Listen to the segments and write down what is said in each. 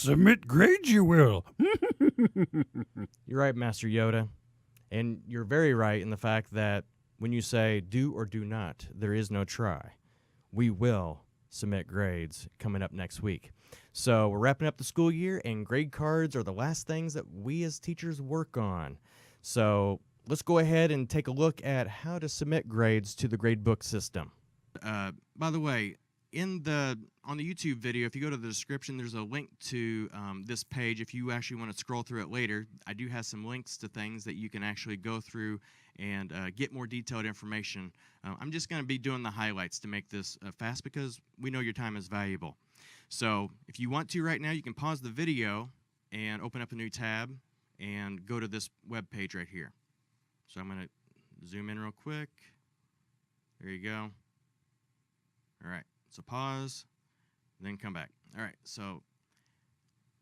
submit grades you will. You're right, Master Yoda. And you're very right in the fact that when you say do or do not, there is no try. We will submit grades coming up next week. So we're wrapping up the school year, and grade cards are the last things that we as teachers work on. So let's go ahead and take a look at how to submit grades to the gradebook system. By the way, on the YouTube video, if you go to the description, there's a link to this page. If you actually want to scroll through it later, I do have some links to things that you can actually go through and get more detailed information. I'm just going to be doing the highlights to make this fast because we know your time is valuable. So if you want to right now, you can pause the video and open up a new tab and go to this web page right here. So I'm going to zoom in real quick. There you go. All right, so pause, then come back. All right, so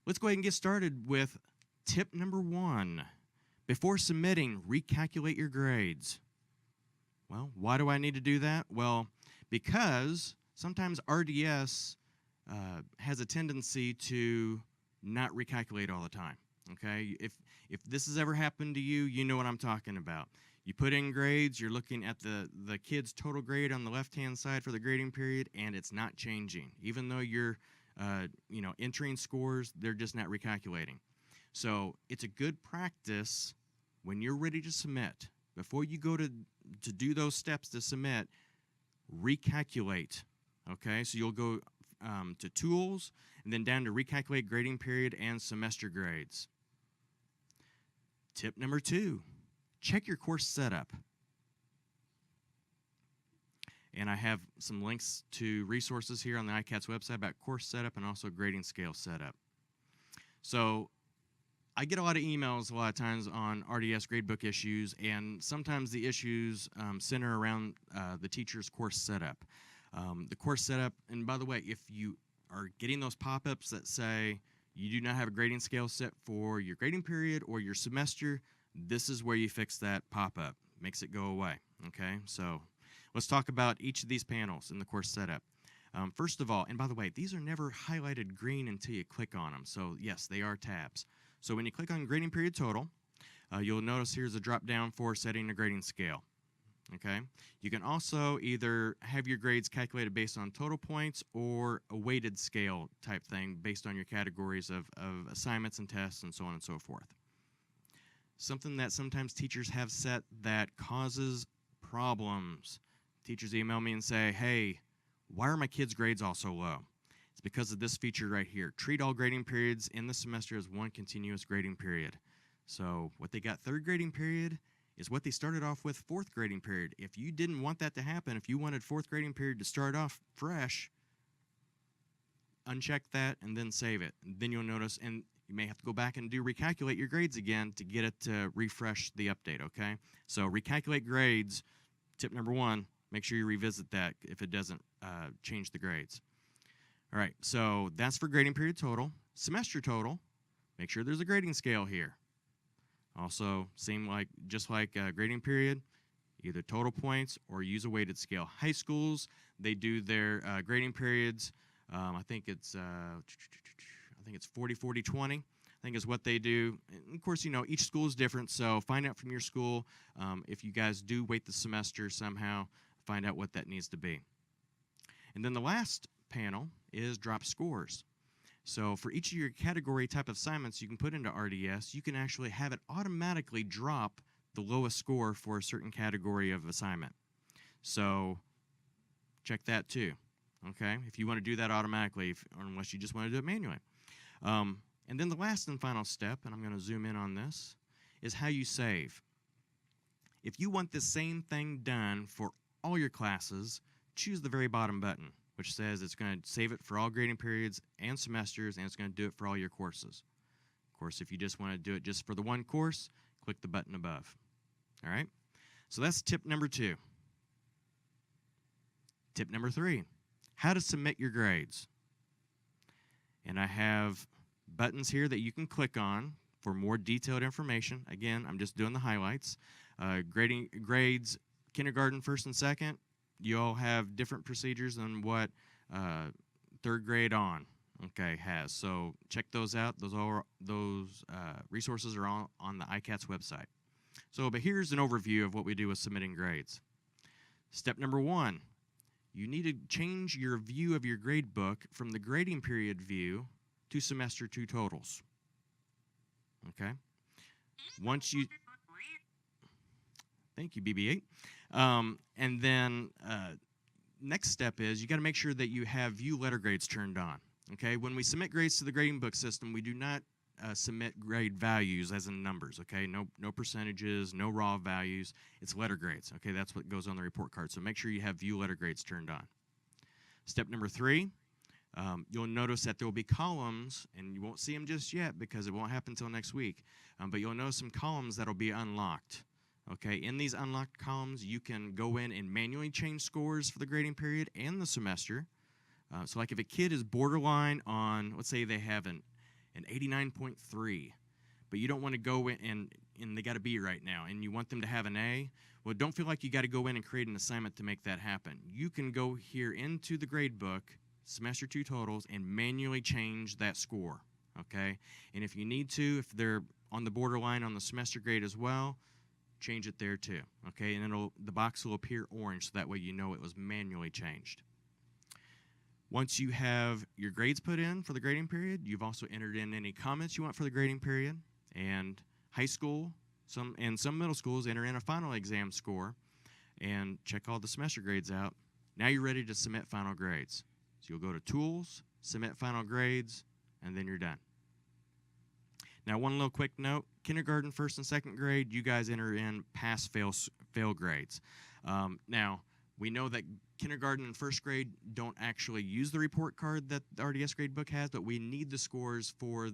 let's go ahead and get started with tip number 1. Before submitting, recalculate your grades. Well, why do I need to do that? Well, because sometimes RDS has a tendency to not recalculate all the time, okay? If this has ever happened to you, you know what I'm talking about. You put in grades, you're looking at the kid's total grade on the left-hand side for the grading period, and it's not changing. Even though you're entering scores, they're just not recalculating. So it's a good practice when you're ready to submit. Before you go to do those steps to submit, recalculate, okay? So you'll go to Tools, and then down to Recalculate Grading Period and Semester Grades. Tip number 2. Check your course setup. And I have some links to resources here on the ICATS website about course setup and also grading scale setup. So I get a lot of emails a lot of times on RDS gradebook issues, and sometimes the issues center around the teacher's course setup. The course setup, and by the way, if you are getting those pop-ups that say you do not have a grading scale set for your grading period or your semester, this is where you fix that pop-up. Makes it go away, okay? So let's talk about each of these panels in the course setup. First of all, and by the way, these are never highlighted green until you click on them. So yes, they are tabs. So when you click on grading period total, you'll notice here's a drop-down for setting a grading scale, okay? You can also either have your grades calculated based on total points or a weighted scale type thing based on your categories of assignments and tests and so on and so forth. Something that sometimes teachers have set that causes problems. Teachers email me and say, hey, why are my kids' grades all so low? It's because of this feature right here. Treat all grading periods in the semester as one continuous grading period. So what they got third grading period is what they started off with fourth grading period. If you didn't want that to happen, if you wanted fourth grading period to start off fresh, uncheck that and then save it. And then you'll notice, and you may have to go back and recalculate your grades again to get it to refresh the update, okay? So recalculate grades, tip number 1, make sure you revisit that if it doesn't change the grades. All right, so that's for grading period total. Semester total, make sure there's a grading scale here. Also, just like grading period, either total points or use a weighted scale. High schools, they do their grading periods. I think it's 40, 40, 20, I think is what they do. And of course, each school is different, so find out from your school. If you guys do wait the semester somehow, find out what that needs to be. And then the last panel is drop scores. So for each of your category type of assignments you can put into RDS, you can actually have it automatically drop the lowest score for a certain category of assignment. So check that too, okay? If you want to do that automatically, unless you just want to do it manually. And then the last and final step, and I'm going to zoom in on this, is how you save. If you want the same thing done for all your classes, choose the very bottom button, which says it's going to save it for all grading periods and semesters, and it's going to do it for all your courses. Of course, if you just want to do it just for the one course, click the button above. All right? So that's tip number 2. Tip number 3, how to submit your grades. And I have buttons here that you can click on for more detailed information. Again, I'm just doing the highlights. Grading grades, kindergarten, first and second, you all have different procedures than what third grade on, okay, has. So check those out. Those resources are on the ICATS website. So, but here's an overview of what we do with submitting grades. Step number 1, you need to change your view of your grade book from the grading period view to semester 2 totals. Okay? Once you... Thank you, BB-8. And then next step is you got to make sure that you have view letter grades turned on. Okay? When we submit grades to the grading book system, we do not submit grade values as in numbers, okay? No percentages, no raw values. It's letter grades, okay? That's what goes on the report card. So make sure you have view letter grades turned on. Step number 3, you'll notice that there will be columns, and you won't see them just yet because it won't happen until next week, but you'll notice some columns that will be unlocked, okay? In these unlocked columns, you can go in and manually change scores for the grading period and the semester. So like if a kid is borderline on, let's say they have an 89.3, but you don't want to go in and they got a B right now, and you want them to have an A, well, don't feel like you got to go in and create an assignment to make that happen. You can go here into the grade book, semester 2 totals, and manually change that score, okay? And if you need to, if they're on the borderline on the semester grade as well, change it there too, okay? And the box will appear orange, so that way you know it was manually changed. Once you have your grades put in for the grading period, you've also entered in any comments you want for the grading period. And high school, some middle schools enter in a final exam score and check all the semester grades out. Now you're ready to submit final grades. So you'll go to Tools, Submit Final Grades, and then you're done. Now, one little quick note, kindergarten, first and second grade, you guys enter in pass, fail grades. Now, we know that kindergarten and first grade don't actually use the report card that the RDS gradebook has, but we need the scores for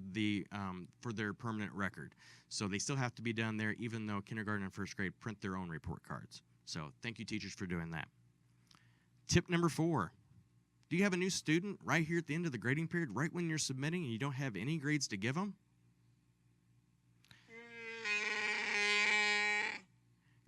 their permanent record. So they still have to be done there, even though kindergarten and first grade print their own report cards. So thank you, teachers, for doing that. Tip number 4. Do you have a new student right here at the end of the grading period, right when you're submitting, and you don't have any grades to give them?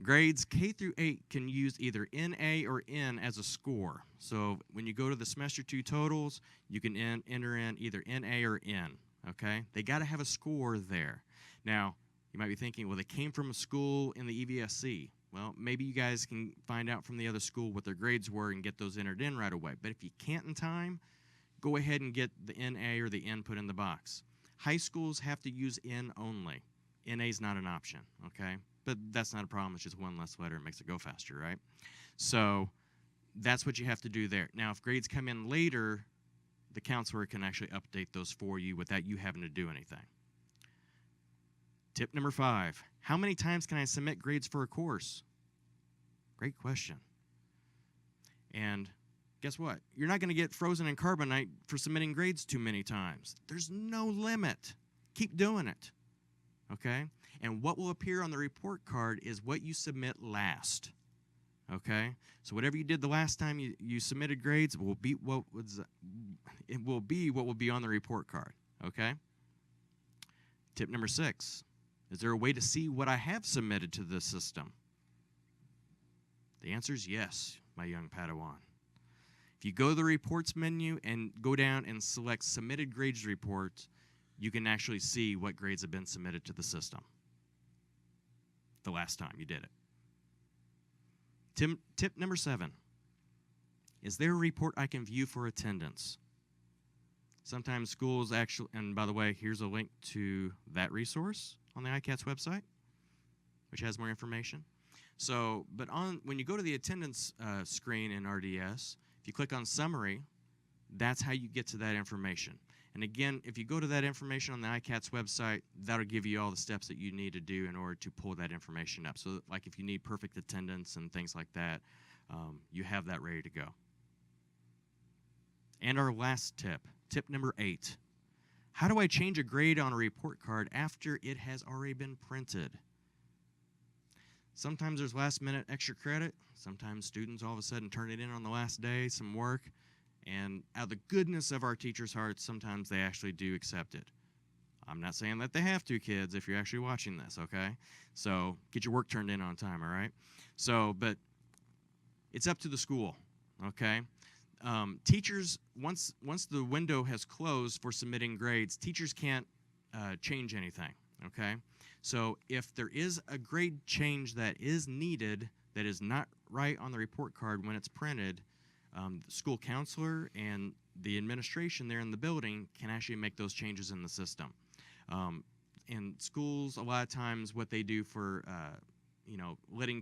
Grades K through 8 can use either NA or N as a score. So when you go to the semester 2 totals, you can enter in either NA or N, okay? They got to have a score there. Now, you might be thinking, well, they came from a school in the EVSC. Well, maybe you guys can find out from the other school what their grades were and get those entered in right away. But if you can't in time, go ahead and get the NA or the N put in the box. High schools have to use N only. NA is not an option, okay? But that's not a problem. It's just one less letter. It makes it go faster, right? So that's what you have to do there. Now, if grades come in later, the counselor can actually update those for you without you having to do anything. Tip number 5. How many times can I submit grades for a course? Great question. And guess what? You're not going to get frozen in carbonite for submitting grades too many times. There's no limit. Keep doing it, okay? And what will appear on the report card is what you submit last, okay? So whatever you did the last time you submitted grades will be what will be on the report card, okay? Tip number 6. Is there a way to see what I have submitted to the system? The answer is yes, my young Padawan. If you go to the reports menu and go down and select submitted grades report, you can actually see what grades have been submitted to the system the last time you did it. Tip number 7. Is there a report I can view for attendance? Sometimes schools actually, and by the way, here's a link to that resource on the ICATS website, which has more information. So, but when you go to the attendance screen in RDS, if you click on summary, that's how you get to that information. And again, if you go to that information on the ICATS website, that'll give you all the steps that you need to do in order to pull that information up. So like if you need perfect attendance and things like that, you have that ready to go. And our last tip, tip number 8. How do I change a grade on a report card after it has already been printed? Sometimes there's last-minute extra credit. Sometimes students all of a sudden turn it in on the last day, some work. And out of the goodness of our teachers' hearts, sometimes they actually do accept it. I'm not saying that they have to, kids, if you're actually watching this, okay? So get your work turned in on time, all right? So, but it's up to the school, okay? teachers, once the window has closed for submitting grades, teachers can't change anything, okay? So if there is a grade change that is needed that is not right on the report card when it's printed, the school counselor and the administration there in the building can actually make those changes in the system. In schools, a lot of times what they do for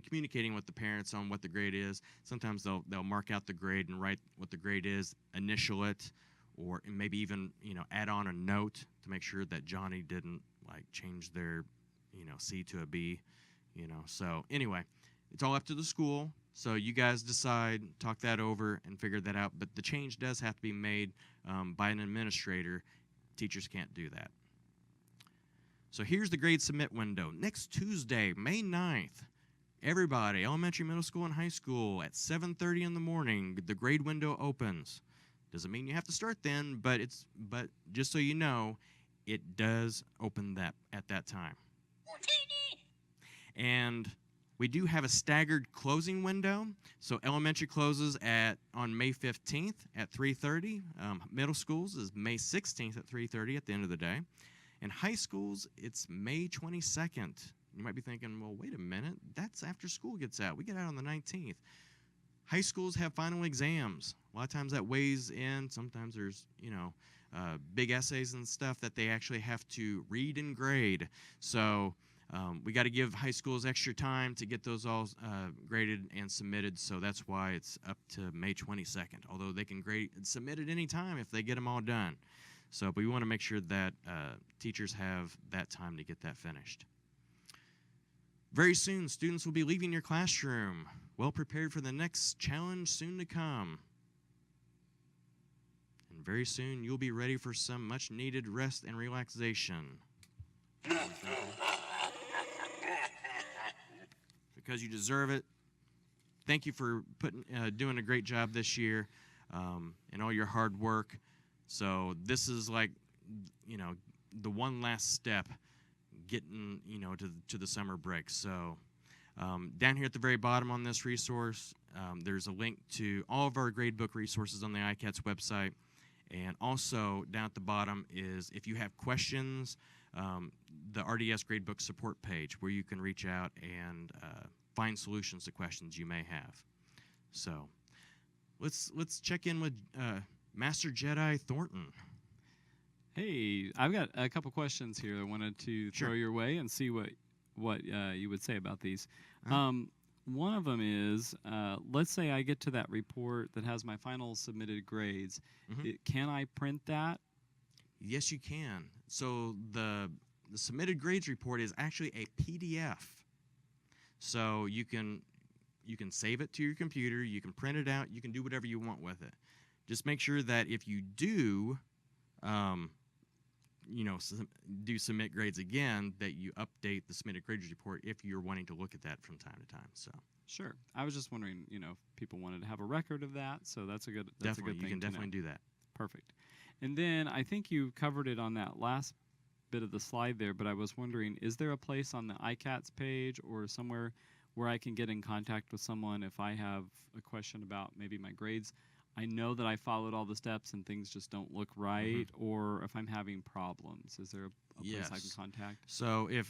communicating with the parents on what the grade is, sometimes they'll mark out the grade and write what the grade is, initial it, or maybe even add on a note to make sure that Johnny didn't change their C to a B. So anyway, it's all up to the school. So you guys decide, talk that over, and figure that out. But the change does have to be made by an administrator. Teachers can't do that. So here's the grade submit window. Next Tuesday, May 9th, everybody, elementary, middle school, and high school, at 7:30 in the morning, the grade window opens. Doesn't mean you have to start then, but just so you know, it does open at that time. And we do have a staggered closing window. So elementary closes on May 15th at 3:30. Middle schools is May 16th at 3:30 at the end of the day. And high schools, it's May 22nd. You might be thinking, well, wait a minute. That's after school gets out. We get out on the 19th. High schools have final exams. A lot of times that weighs in. Sometimes there's, big essays and stuff that they actually have to read and grade. So we got to give high schools extra time to get those all graded and submitted. So that's why it's up to May 22nd. Although they can grade and submit at any time if they get them all done. So, but we want to make sure that teachers have that time to get that finished. Very soon, students will be leaving your classroom, well prepared for the next challenge soon to come. And very soon, you'll be ready for some much-needed rest and relaxation. Because you deserve it. Thank you for doing a great job this year and all your hard work. So this is the one last step getting, to the summer break. So down here at the very bottom on this resource, there's a link to all of our gradebook resources on the ICATS website. And also down at the bottom is if you have questions, the RDS gradebook support page where you can reach out and find solutions to questions you may have. So let's check in with Master Jedi Thornton. Hey, I've got a couple questions here I wanted to throw your way and see what you would say about these. One of them is, let's say I get to that report that has my final submitted grades. Can I print that? Yes, you can. So the submitted grades report is actually a PDF. So you can save it to your computer, you can print it out, you can do whatever you want with it. Just make sure that if you do, do submit grades again, that you update the submitted grades report if you're wanting to look at that from time to time. So sure, I was just wondering, if people wanted to have a record of that. So that's a good thing. You can definitely do that. Perfect. And then I think you covered it on that last bit of the slide there, but I was wondering, is there a place on the ICATS page or somewhere where I can get in contact with someone if I have a question about maybe my grades? I know that I followed all the steps and things just don't look right, or if I'm having problems. Is there a place I can contact? So you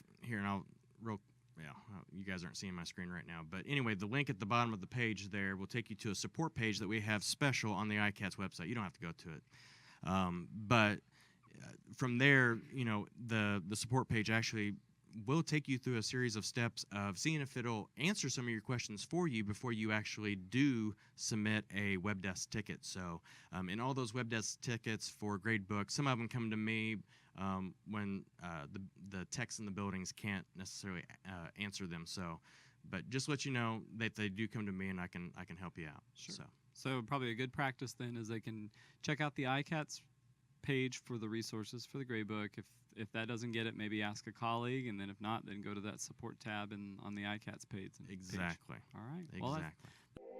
guys aren't seeing my screen right now, but anyway, the link at the bottom of the page there will take you to a support page that we have special on the ICATS website. You don't have to go to it. But from there, the support page actually will take you through a series of steps of seeing if it'll answer some of your questions for you before you actually do submit a web desk ticket. So in all those web desk tickets for gradebook, some of them come to me when the techs in the buildings can't necessarily answer them. So, but just let you know that they do come to me and I can help you out. Sure. So probably a good practice then is they can check out the ICATS page for the resources for the gradebook. If that doesn't get it, maybe ask a colleague, and then if not, then go to that support tab on the ICATS page. Exactly. All right. Exactly. Well,